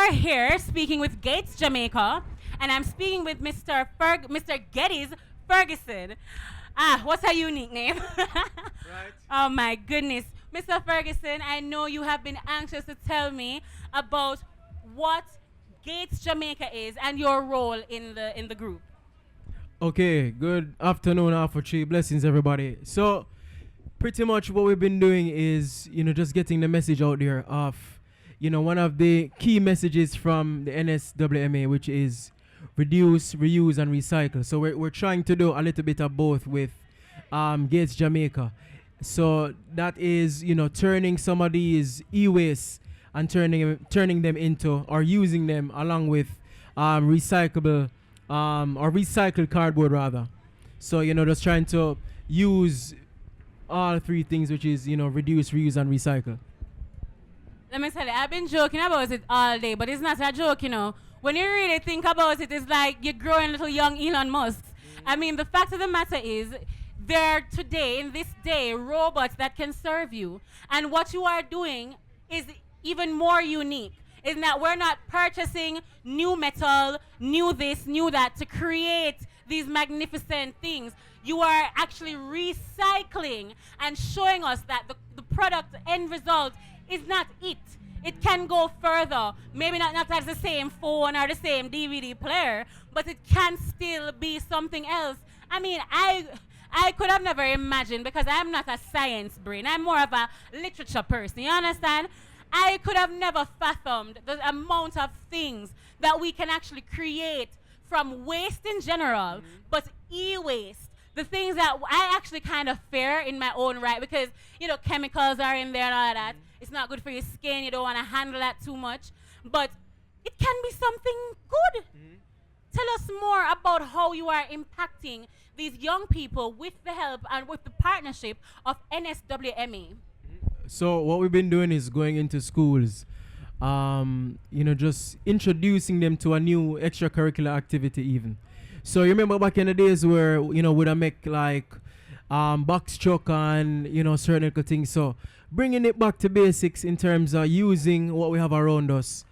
are here speaking with Gates Jamaica, and I'm speaking with Mr. Geddys Ferguson. What's a unique name? Right. Oh my goodness. Mr. Ferguson, I know you have been anxious to tell me about what Gates Jamaica is and your role in the group. Okay, good afternoon, Alpha Tree. Blessings, everybody. So, pretty much what we've been doing is, just getting the message out there of, one of the key messages from the NSWMA, which is reduce, reuse, and recycle. So, we're trying to do a little bit of both with Gates Jamaica. So, that is, turning some of these e-waste and turning them into, or using them along with recyclable or recycled cardboard rather. So just trying to use all three things, which is reduce, reuse, and recycle. Let me tell you, I've been joking about it all day, but it's not a joke. When you really think about it, it's like you're growing little young Elon Musk. I mean, the fact of the matter is, there are today, in this day, robots that can serve you. And what you are doing is even more unique. Is that we're not purchasing new metal, new this, new that to create these magnificent things. You are actually recycling and showing us that the product end result is not it. It can go further. Maybe not as the same phone or the same DVD player, but it can still be something else. I mean, I could have never imagined, because I'm not a science brain. I'm more of a literature person. You understand? I could have never fathomed the amount of things that we can actually create from waste in general, but e-waste. The things that I actually kind of fear in my own right, because, chemicals are in there and all of that. It's not good for your skin. You don't want to handle that too much. But it can be something good. Tell us more about how you are impacting these young people with the help and with the partnership of NSWMA. So what we've been doing is going into schools, just introducing them to a new extracurricular activity even. So you remember back in the days where, we'd make like box truck and, certain little things. So bringing it back to basics in terms of using what we have around us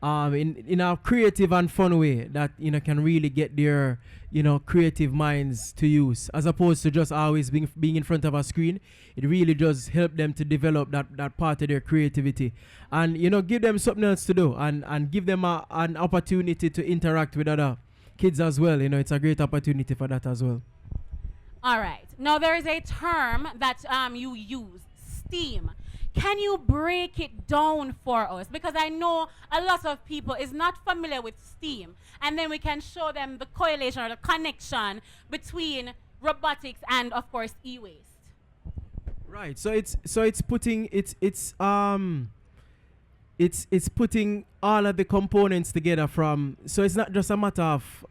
in a creative and fun way that, can really get their, creative minds to use, as opposed to just always being in front of a screen. It really does help them to develop that part of their creativity and, give them something else to do and give them an opportunity to interact with other kids as well. It's a great opportunity for that as well. All right. Now, there is a term that you use, STEAM. Can you break it down for us? Because I know a lot of people is not familiar with STEAM. And then we can show them the correlation or the connection between robotics and, of course, e-waste. Right. So it's putting putting all of the components together from, so it's not just a matter of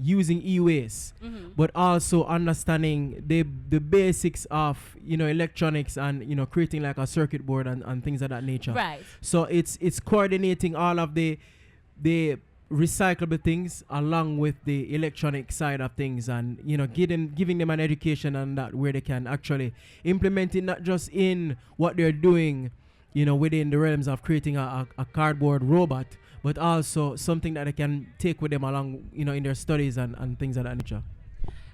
using e-waste, but also understanding the basics of electronics and creating like a circuit board and things of that nature. Right. So it's coordinating all of the recyclable things along with the electronic side of things, and giving them an education on that, where they can actually implement it not just in what they're doing within the realms of creating a cardboard robot, but also something that they can take with them along, in their studies and things of that nature.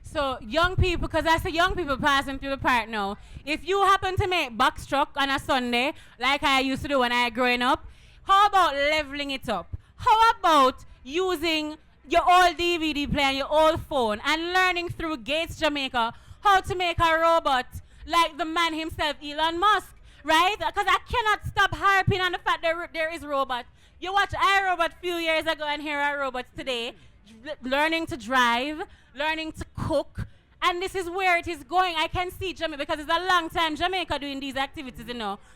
So young people, because I say young people passing through the park now, if you happen to make box truck on a Sunday, like I used to do when I growing up, how about leveling it up? How about using your old DVD player and your old phone and learning through Gates Jamaica how to make a robot like the man himself, Elon Musk? Right? Because I cannot stop harping on the fact there is robots. You watch iRobot a few years ago and here are robots today, learning to drive, learning to cook, and this is where it is going. I can see Jamaica, because it's a long time Jamaica doing these activities,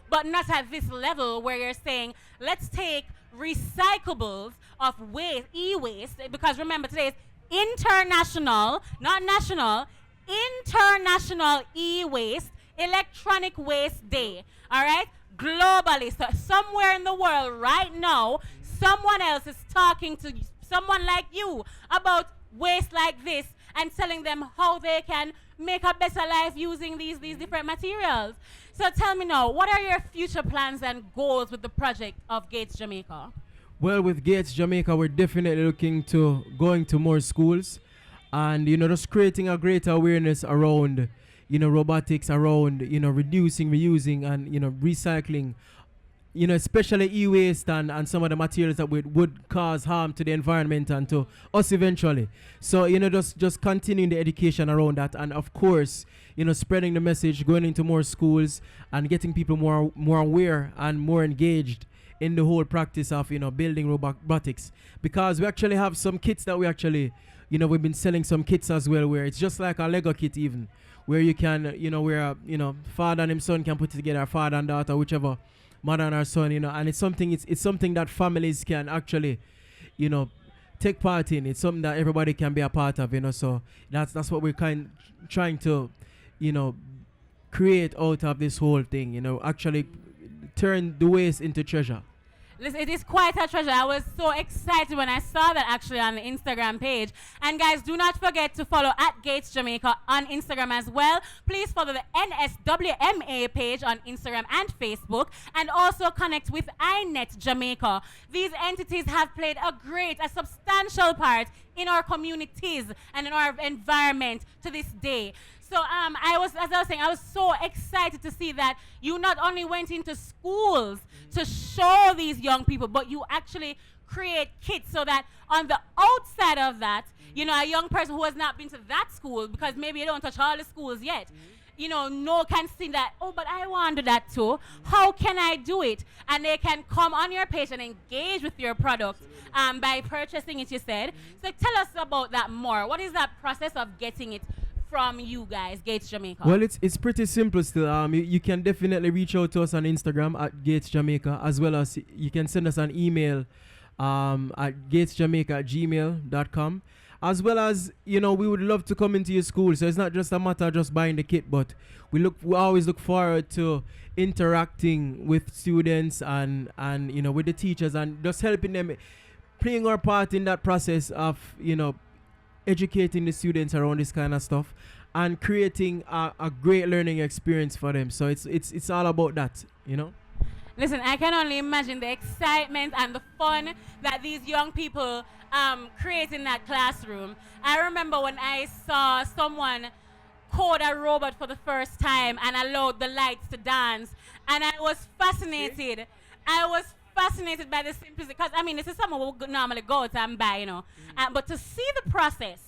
but not at this level where you're saying, let's take recyclables of waste, e-waste, because remember today is international, not national, international e-waste, electronic waste day. All right, globally. So somewhere in the world right now, someone else is talking to someone like you about waste like this and telling them how they can make a better life using these different materials. So tell me now, what are your future plans and goals with the project of Gates Jamaica? Well, with Gates Jamaica, we're definitely looking to going to more schools, and just creating a greater awareness around robotics, around reducing, reusing, and recycling, especially e-waste and some of the materials that would cause harm to the environment and to us eventually. So, just continuing the education around that, and of course, spreading the message, going into more schools and getting people more aware and more engaged in the whole practice of, building robotics. Because we actually have some kits that we actually, we've been selling some kits as well, where it's just like a Lego kit even, where you can, where, father and his son can put it together, father and daughter, whichever, mother and her son, and it's something that families can actually, take part in. It's something that everybody can be a part of, so that's what we're trying to, create out of this whole thing, actually turn the waste into treasure. Listen, it is quite a treasure. I was so excited when I saw that actually on the Instagram page. And guys, do not forget to follow at Gates Jamaica on Instagram as well. Please follow the NSWMA page on Instagram and Facebook. And also connect with iNet Jamaica. These entities have played a substantial part in our communities and in our environment to this day. So as I was saying, I was so excited to see that you not only went into schools to show these young people, but you actually create kits so that on the outside of that, a young person who has not been to that school, because maybe you don't touch all the schools yet, can see that, oh, but I want to do that too. How can I do it? And they can come on your page and engage with your product by purchasing it, you said. So tell us about that more. What is that process of getting it from you guys, Gates Jamaica? Well, it's pretty simple still. You can definitely reach out to us on Instagram at Gates Jamaica, as well as you can send us an email at gatesjamaica@gmail.com. As well as, we would love to come into your school. So it's not just a matter of just buying the kit, but we always look forward to interacting with students and with the teachers, and just helping them, playing our part in that process of, educating the students around this kind of stuff and creating a great learning experience for them. So it's all about that, Listen, I can only imagine the excitement and the fun that these young people create in that classroom. I remember when I saw someone code a robot for the first time and allowed the lights to dance, and I was fascinated. I was fascinated by the simplicity, because this is someone who would normally go out and buy, but to see the process,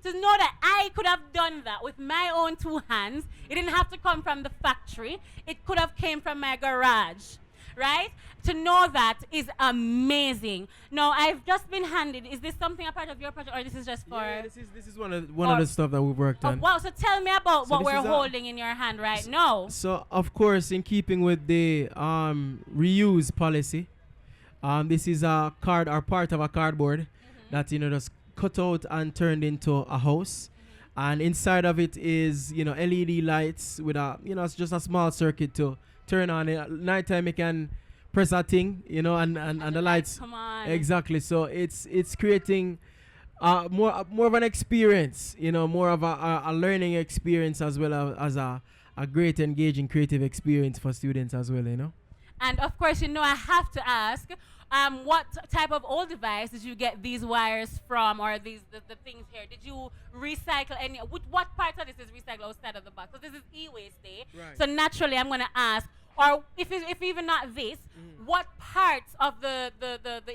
to know that I could have done that with my own two hands. It didn't have to come from the factory. It could have came from my garage, right? To know that is amazing. Now, I've just been handed, is this something a part of your project, or this is just for... Yeah, this is one of the stuff that we've worked on. Wow, so tell me about what we're holding in your hand right now. So, of course, in keeping with the reuse policy, this is a card, or part of a cardboard that just cut out and turned into a house, and inside of it is LED lights with a it's just a small circuit to turn on. At nighttime you can press a thing, and the lights. Come on. Exactly. So it's creating more of an experience, more of a learning experience, as well as a great engaging creative experience for students as well, And of course, I have to ask, what type of old device did you get these wires from, or the things here? Did you recycle any? What part of this is recycled outside of the box? So this is e-waste day. Right. So naturally, I'm going to ask, or if even not this, what parts of the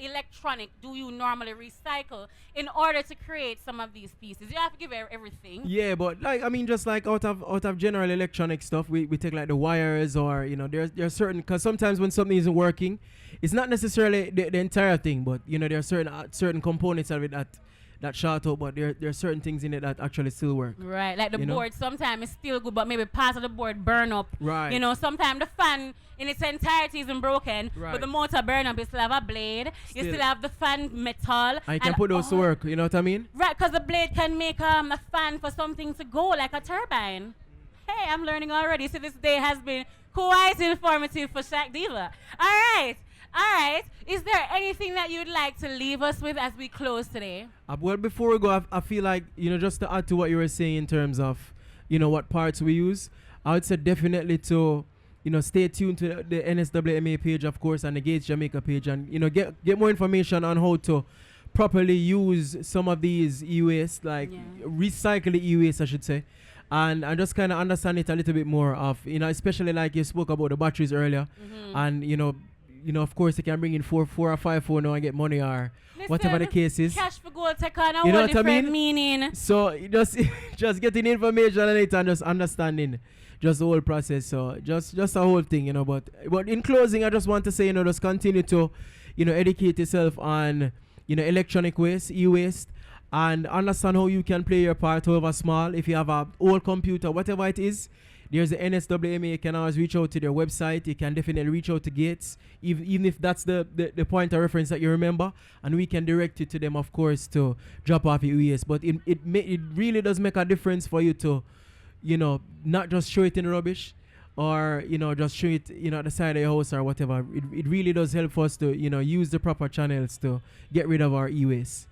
electronic do you normally recycle in order to create some of these pieces? You have to give everything. Yeah, but just like out of general electronic stuff, we take like the wires, or there's certain, because sometimes when something isn't working, it's not necessarily the entire thing, but there are certain components of it that short out, but there are certain things in it that actually still work. Right, like the board sometimes is still good, but maybe parts of the board burn up. Right. Sometimes the fan in its entirety isn't broken, right, but the motor burn up. You still have a blade. You still have the fan metal. And you can put those to work, you know what I mean? Right, because the blade can make a fan for something to go, like a turbine. Hey, I'm learning already. So this day has been quite informative for Shaq Diva. All right. Is there anything that you'd like to leave us with as we close today? Well, before we go, I feel like, just to add to what you were saying in terms of, what parts we use, I would say definitely to, stay tuned to the NSWMA page, of course, and the Gates Jamaica page, and get more information on how to properly use some of these e-waste, like recycle the e-waste, I should say, and just kind of understand it a little bit more of, especially like you spoke about the batteries earlier, and of course you can bring in four or five phone now and get money, or whatever the case is. Cash for gold take on a You know whole what I different mean? meaning. So just getting information on it and just understanding just the whole process. So just a whole thing, but in closing, I just want to say, just continue to educate yourself on electronic waste, e-waste, and understand how you can play your part, however small. If you have a old computer, whatever it is, there's the NSWMA. You can always reach out to their website. You can definitely reach out to Gates, even if that's the point of reference that you remember, and we can direct you to them, of course, to drop off your ES. But it really does make a difference for you to, not just show it in the rubbish, or just show it at the side of your house or whatever. It really does help us to use the proper channels to get rid of our e-waste.